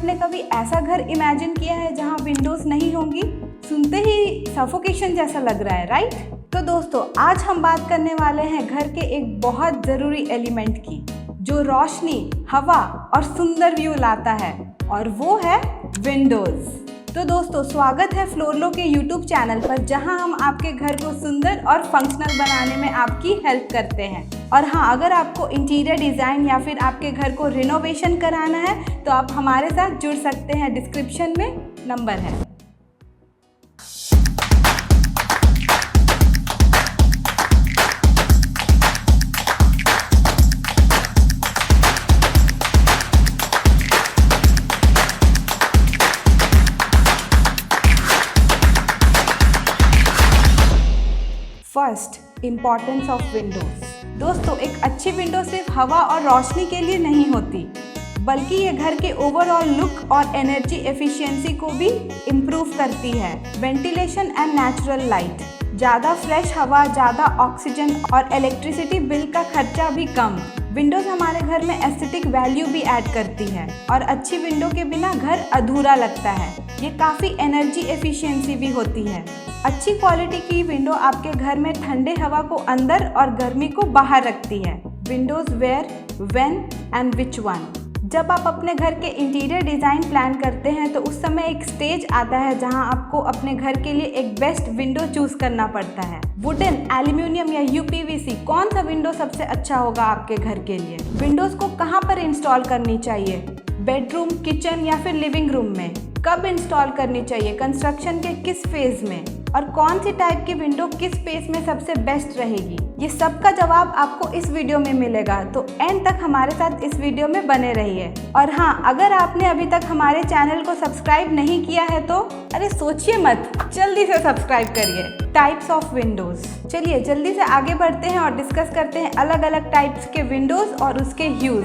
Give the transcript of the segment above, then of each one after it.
आपने कभी ऐसा घर इमेजिन किया है जहाँ विंडोज नहीं होंगी? सुनते ही सफोकेशन जैसा लग रहा है, राइट? तो दोस्तों, आज हम बात करने वाले हैं घर के एक बहुत ज़रूरी एलिमेंट की, जो रोशनी, हवा और सुंदर व्यू लाता है, और वो है विंडोज़। तो दोस्तों, स्वागत है फ्लोरलो के यूट्यूब चैनल पर, जहां हम आपके घर को सुंदर और फंक्शनल बनाने में आपकी हेल्प करते हैं। और हाँ, अगर आपको इंटीरियर डिज़ाइन या फिर आपके घर को रिनोवेशन कराना है तो आप हमारे साथ जुड़ सकते हैं। डिस्क्रिप्शन में नंबर है। First, importance of Windows. दोस्तों, एक अच्छी विंडो सिर्फ हवा और रोशनी के लिए नहीं होती, बल्कि ये घर के ओवरऑल लुक और एनर्जी एफिशिएंसी को भी इम्प्रूव करती है। वेंटिलेशन एंड नेचुरल लाइट, ज़्यादा फ्रेश हवा, ज़्यादा ऑक्सीजन और इलेक्ट्रिसिटी बिल का खर्चा भी कम। विंडोज़ हमारे घर में एस्थेटिक वैल्यू भी ऐड करती है, और अच्छी विंडो के बिना घर अधूरा लगता है। ये काफ़ी एनर्जी एफिशिएंसी भी होती है। अच्छी क्वालिटी की विंडो आपके घर में ठंडे हवा को अंदर और गर्मी को बाहर रखती है। Windows where, when and which one. जब आप अपने घर के इंटीरियर डिज़ाइन प्लान करते हैं तो उस समय एक स्टेज आता है जहां आपको अपने घर के लिए एक बेस्ट विंडो चूज करना पड़ता है। वुडन, एल्यूमिनियम या यूपीवीसी, कौन सा विंडो सबसे अच्छा होगा आपके घर के लिए? विंडोज को कहां पर इंस्टॉल करनी चाहिए? बेडरूम, किचन या फिर लिविंग रूम में? कब इंस्टॉल करनी चाहिए? कंस्ट्रक्शन के किस फेज में? और कौन सी टाइप की विंडो किस स्पेस में सबसे बेस्ट रहेगी? ये सब का जवाब आपको इस वीडियो में मिलेगा, तो एंड तक हमारे साथ इस वीडियो में बने रहिए। और हाँ, अगर आपने अभी तक हमारे चैनल को सब्सक्राइब नहीं किया है तो अरे सोचिए मत, जल्दी से सब्सक्राइब करिए। Types of Windows. चलिए जल्दी से आगे बढ़ते हैं और डिस्कस करते हैं अलग अलग टाइप्स के विंडोज और उसके यूज।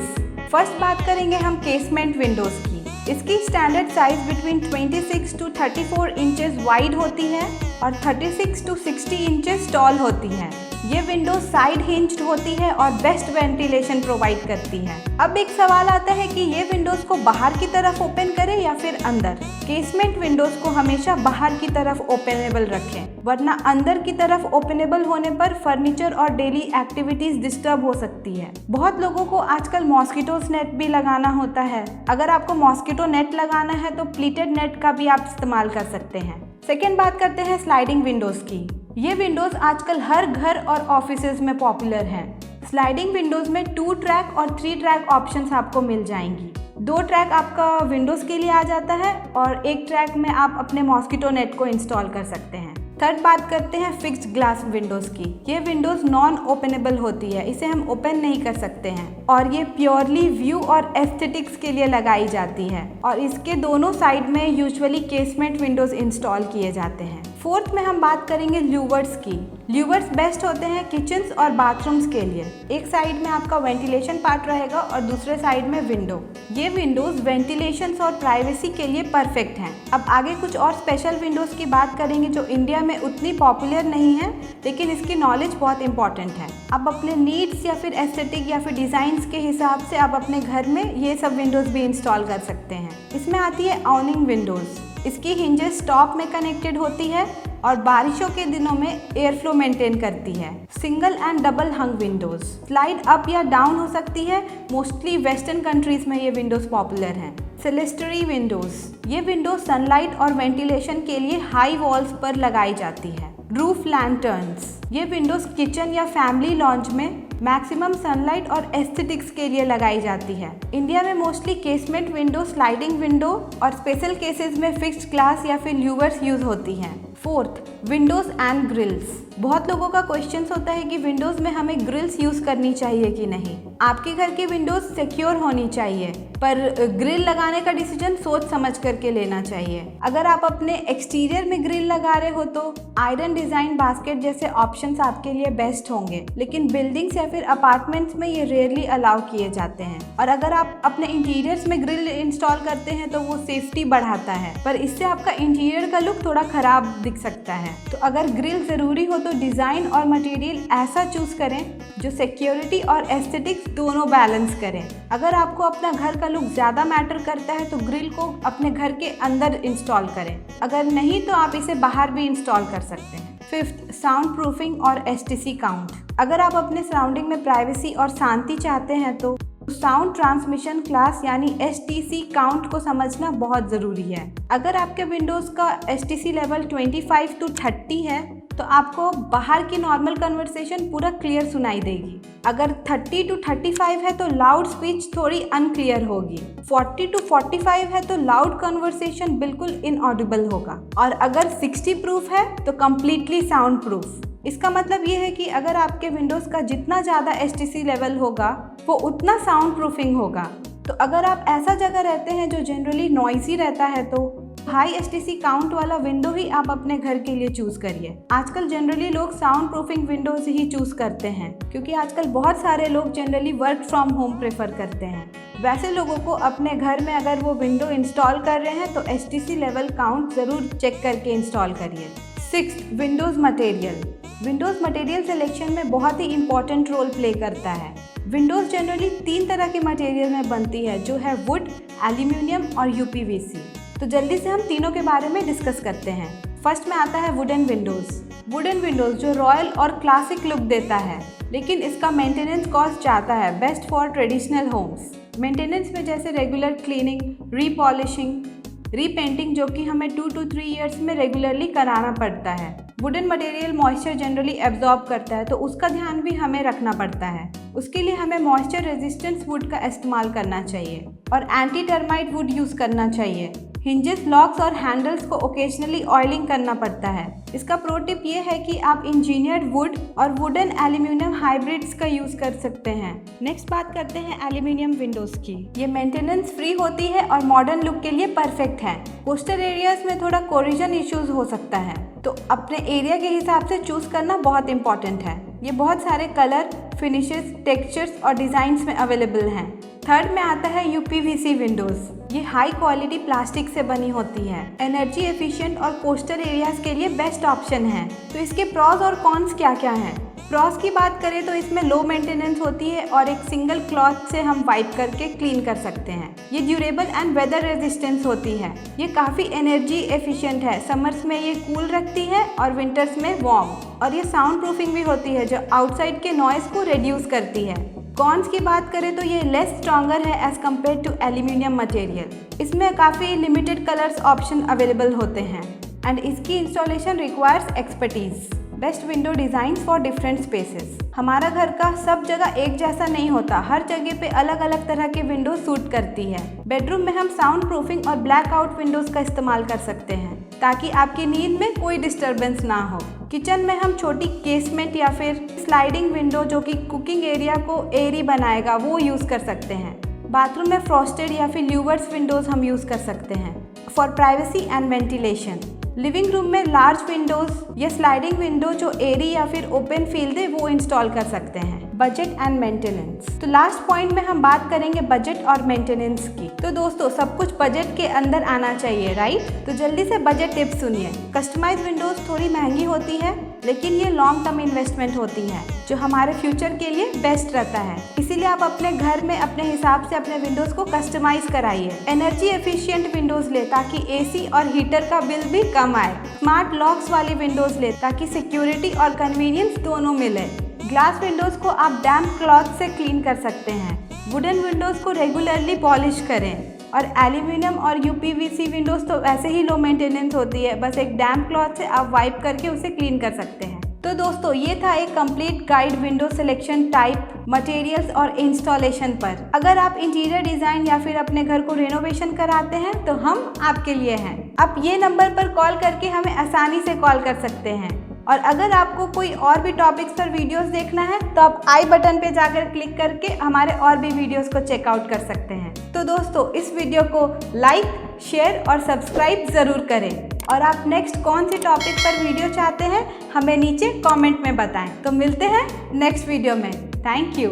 फर्स्ट बात करेंगे हम केसमेंट विंडोज की। इसकी standard size between 26 to 34 inches wide होती है और 36 to 60 इंचेस टॉल होती है। ये विंडो साइड हिंज्ड होती है और बेस्ट वेंटिलेशन प्रोवाइड करती है। अब एक सवाल आता है कि ये विंडोज को बाहर की तरफ ओपन करें या फिर अंदर? केसमेंट विंडोज को हमेशा बाहर की तरफ ओपनेबल रखें, वरना अंदर की तरफ ओपनेबल होने पर फर्नीचर और डेली एक्टिविटीज डिस्टर्ब हो सकती है। बहुत लोगों को आजकल मॉस्किटोस नेट भी लगाना होता है। अगर आपको मॉस्किटो नेट लगाना है तो प्लीटेड नेट का भी आप इस्तेमाल कर सकते हैं। सेकेंड बात करते हैं स्लाइडिंग विंडोज की। ये विंडोज आजकल हर घर और ऑफिसेज में पॉपुलर हैं। स्लाइडिंग विंडोज में 2 ट्रैक और 3 ट्रैक ऑप्शंस आपको मिल जाएंगी। 2 ट्रैक आपका विंडोज के लिए आ जाता है और 1 ट्रैक में आप अपने मॉस्किटो नेट को इंस्टॉल कर सकते हैं। थर्ड बात करते हैं फिक्स्ड ग्लास विंडोज की। ये विंडोज नॉन ओपनेबल होती है, इसे हम ओपन नहीं कर सकते हैं, और ये प्योरली व्यू और एस्थेटिक्स के लिए लगाई जाती है, और इसके दोनों साइड में यूजुअली केसमेंट विंडोज इंस्टॉल किए जाते हैं। फोर्थ में हम बात करेंगे ल्यूवर्स की। ल्यूवर्स बेस्ट होते हैं किचन्स और बाथरूम्स के लिए। एक साइड में आपका वेंटिलेशन पार्ट रहेगा और दूसरे साइड में विंडो। ये विंडोज वेंटिलेशन और प्राइवेसी के लिए परफेक्ट हैं। अब आगे कुछ और स्पेशल विंडोज की बात करेंगे जो इंडिया में उतनी पॉपुलर नहीं है, लेकिन इसकी नॉलेज बहुत इंपॉर्टेंट है। आप अपने नीड्स या फिर एस्थेटिक या फिर डिज़ाइंस के हिसाब से आप अपने घर में ये सब विंडोज भी इंस्टॉल कर सकते हैं। इसमें आती है ऑनिंग विंडोज। इसकी हिंजेस टॉप में कनेक्टेड होती है और बारिशों के दिनों में एयर फ्लो मेंटेन करती है। Single and double hung Windows slide up या डाउन हो सकती है। मोस्टली वेस्टर्न कंट्रीज में ये विंडोज पॉपुलर हैं। सेलेस्टरी विंडोज, ये विंडो सनलाइट और वेंटिलेशन के लिए हाई वॉल्स पर लगाई जाती है। रूफ लैंटर्न्स, ये विंडोज किचन या फैमिली लॉन्च में मैक्सिमम सनलाइट और एस्थेटिक्स के लिए लगाई जाती है। इंडिया में mostly casement window, sliding window और स्पेशल केसेस में फिक्स्ड ग्लास या फिर ल्यूवर्स यूज होती हैं। Fourth, windows and grills. बहुत लोगों का क्वेश्चन होता है कि विंडोज में हमें ग्रिल्स यूज करनी चाहिए कि नहीं। आपके घर की विंडोज सिक्योर होनी चाहिए, पर ग्रिल लगाने का डिसीजन सोच समझ करके लेना चाहिए। अगर आप अपने एक्सटीरियर में ग्रिल लगा रहे हो तो आयरन डिजाइन बास्केट जैसे ऑप्शंस आपके लिए बेस्ट होंगे, लेकिन बिल्डिंग्स या फिर अपार्टमेंट्स में ये रेयरली अलाउ किए जाते हैं। और अगर आप अपने इंटीरियर्स में ग्रिल इंस्टॉल करते हैं तो वो सेफ्टी बढ़ाता है, पर इससे आपका इंटीरियर का लुक थोड़ा खराब दिख सकता है। तो अगर ग्रिल ज़रूरी हो तो डिज़ाइन और मटेरियल ऐसा चूज़ करें जो सिक्योरिटी और एस्थेटिक्स दोनों बैलेंस करें। अगर आपको अपना घर का लुक ज़्यादा मैटर करता है तो ग्रिल को अपने घर के अंदर इंस्टॉल करें, अगर नहीं तो आप इसे बाहर भी इंस्टॉल कर सकते हैं। फिफ्थ, साउंड प्रूफिंग और STC काउंट। अगर आप अपने सराउंडिंग में प्राइवेसी और शांति चाहते हैं तो साउंड ट्रांसमिशन क्लास यानी STC काउंट को समझना बहुत ज़रूरी है। अगर आपके विंडोज़ का STC लेवल 25 to 30 है तो आपको बाहर की नॉर्मल कन्वर्सेशन पूरा क्लियर सुनाई देगी। अगर 30 to 35 है तो लाउड स्पीच थोड़ी अनक्लियर होगी। 40 to 45 है तो लाउड कन्वर्सेशन बिल्कुल इनऑडिबल होगा। और अगर 60 प्रूफ है तो कम्प्लीटली साउंड प्रूफ। इसका मतलब ये है कि अगर आपके विंडोज़ का जितना ज़्यादा STC लेवल होगा वो उतना साउंड प्रूफिंग होगा। तो अगर आप ऐसा जगह रहते हैं जो जनरली नॉइजी रहता है तो हाई STC काउंट वाला विंडो ही आप अपने घर के लिए चूज़ करिए। आजकल जनरली लोग साउंड प्रूफिंग विंडोज़ ही चूज़ करते हैं क्योंकि आजकल बहुत सारे लोग generally work from home prefer करते हैं। वैसे लोगों को अपने घर में अगर वो विंडो इंस्टॉल कर रहे हैं तो STC लेवल काउंट ज़रूर चेक करके इंस्टॉल करिए। Sixth, Windows material. Windows material selection में बहुत ही इंपॉर्टेंट रोल प्ले करता है। विंडोज़ जनरली 3 तरह के मटेरियल में बनती है जो है वुड, एल्यूमिनियम और UPVC। तो जल्दी से हम तीनों के बारे में डिस्कस करते हैं। फर्स्ट में आता है वुडन विंडोज़। वुडन विंडोज़ जो रॉयल और क्लासिक लुक देता है लेकिन इसका मेंटेनेंस कॉस्ट ज़्यादा है, best for traditional homes. Maintenance में जैसे रेगुलर क्लीनिंग, रीपॉलिशिंग, रीपेंटिंग जो कि हमें 2 to 3 ईयर्स में रेगुलरली कराना पड़ता है। Wooden material moisture generally absorb करता है तो उसका ध्यान भी हमें रखना पड़ता है। उसके लिए हमें मॉइस्चर रेजिस्टेंस वुड का इस्तेमाल करना चाहिए और एंटी टर्माइट वुड यूज़ करना चाहिए। हिंजेस, लॉक्स और हैंडल्स को ओकेजनली ऑयलिंग करना पड़ता है। इसका प्रो टिप ये है कि आप इंजीनियर्ड वुड और वुडन एल्यूमिनियम हाइब्रिड्स का यूज़ कर सकते हैं। नेक्स्ट बात करते हैं एल्यूमिनियम विंडोज़ की। ये मेंटेनेंस फ्री होती है और मॉडर्न लुक के लिए परफेक्ट है। कोस्टल एरियाज में थोड़ा कोरिजन इश्यूज हो सकता है तो अपने एरिया के हिसाब से चूज़ करना बहुत इंपॉर्टेंट है। ये बहुत सारे कलर, फिनिशेस, टेक्सचर्स और डिज़ाइंस में अवेलेबल हैं। थर्ड में आता है UPVC विंडोज़। ये हाई क्वालिटी प्लास्टिक से बनी होती है, एनर्जी एफिशिएंट और कोस्टल एरियाज के लिए बेस्ट ऑप्शन है। तो इसके प्रॉस और कॉन्स क्या क्या हैं? प्रॉस की बात करें तो इसमें लो मेंटेनेंस होती है और एक सिंगल क्लॉथ से हम वाइप करके क्लीन कर सकते हैं। ये ड्यूरेबल एंड वेदर रेजिस्टेंस होती है। ये काफ़ी एनर्जी एफिशिएंट है, समर्स में ये कूल रखती है और विंटर्स में वार्म। और ये साउंड प्रूफिंग भी होती है जो आउटसाइड के नॉइज़ को रिड्यूस करती है। कॉन्स की बात करें तो ये लेस स्ट्रॉन्गर है as compared to aluminium material. इसमें काफ़ी लिमिटेड कलर्स ऑप्शन अवेलेबल होते हैं एंड इसकी installation requires expertise. Best window design for different spaces. हमारा घर का सब जगह एक जैसा नहीं होता, हर जगह पे अलग अलग तरह के विंडो सूट करती है। बेडरूम में हम साउंड प्रूफिंग और ब्लैकआउट विंडोज़ का इस्तेमाल कर सकते हैं ताकि आपकी नींद में कोई डिस्टर्बेंस ना हो। किचन में हम छोटी केसमेंट या फिर स्लाइडिंग विंडो जो कि कुकिंग एरिया को एयरी बनाएगा वो यूज़ कर सकते हैं। बाथरूम में फ्रॉस्टेड या फिर ल्यूवर्स विंडोज़ हम यूज़ कर सकते हैं for privacy and ventilation. Living room में लार्ज विंडोज़ या स्लाइडिंग विंडो जो एयरी या फिर ओपन फील दे वो इंस्टॉल कर सकते हैं। Budget and maintenance. तो लास्ट पॉइंट में हम बात करेंगे बजट और मेंटेनेंस की। तो दोस्तों सब कुछ बजट के अंदर आना चाहिए, राइट? तो जल्दी से बजट टिप्स सुनिए। कस्टमाइज विंडोज़ थोड़ी महंगी होती है लेकिन ये लॉन्ग टर्म इन्वेस्टमेंट होती है जो हमारे फ्यूचर के लिए बेस्ट रहता है। इसीलिए आप अपने घर में अपने हिसाब से अपने विंडोज़ को कस्टमाइज कराइए। एनर्जी एफिशिएंट विंडोज़ ले ताकि AC और हीटर का बिल भी कम आए। स्मार्ट लॉक्स वाली विंडोज़ ले ताकि सिक्योरिटी और कन्वीनियंस दोनों मिले। ग्लास विंडोज़ को आप डैम्प क्लॉथ से क्लीन कर सकते हैं। वुडन विंडोज़ को रेगुलरली पॉलिश करें और एल्यूमिनियम और UPVC विंडोज़ तो वैसे ही लो मेंटेनेंस होती है, बस एक डैम्प क्लॉथ से आप वाइप करके उसे क्लीन कर सकते हैं। तो दोस्तों ये था एक complete guide window selection, type, materials और इंस्टॉलेशन पर। अगर आप इंटीरियर डिज़ाइन या फिर अपने घर को रेनोवेशन कराते हैं तो हम आपके लिए हैं। आप ये नंबर पर कॉल करके हमें आसानी से कॉल कर सकते हैं। और अगर आपको कोई और भी टॉपिक्स पर वीडियोस देखना है तो आप आई बटन पे जाकर क्लिक करके हमारे और भी वीडियोस को चेकआउट कर सकते हैं। तो दोस्तों इस वीडियो को लाइक, शेयर और सब्सक्राइब ज़रूर करें। और आप नेक्स्ट कौन से टॉपिक पर वीडियो चाहते हैं हमें नीचे कमेंट में बताएं। तो मिलते हैं नेक्स्ट वीडियो में। Thank you.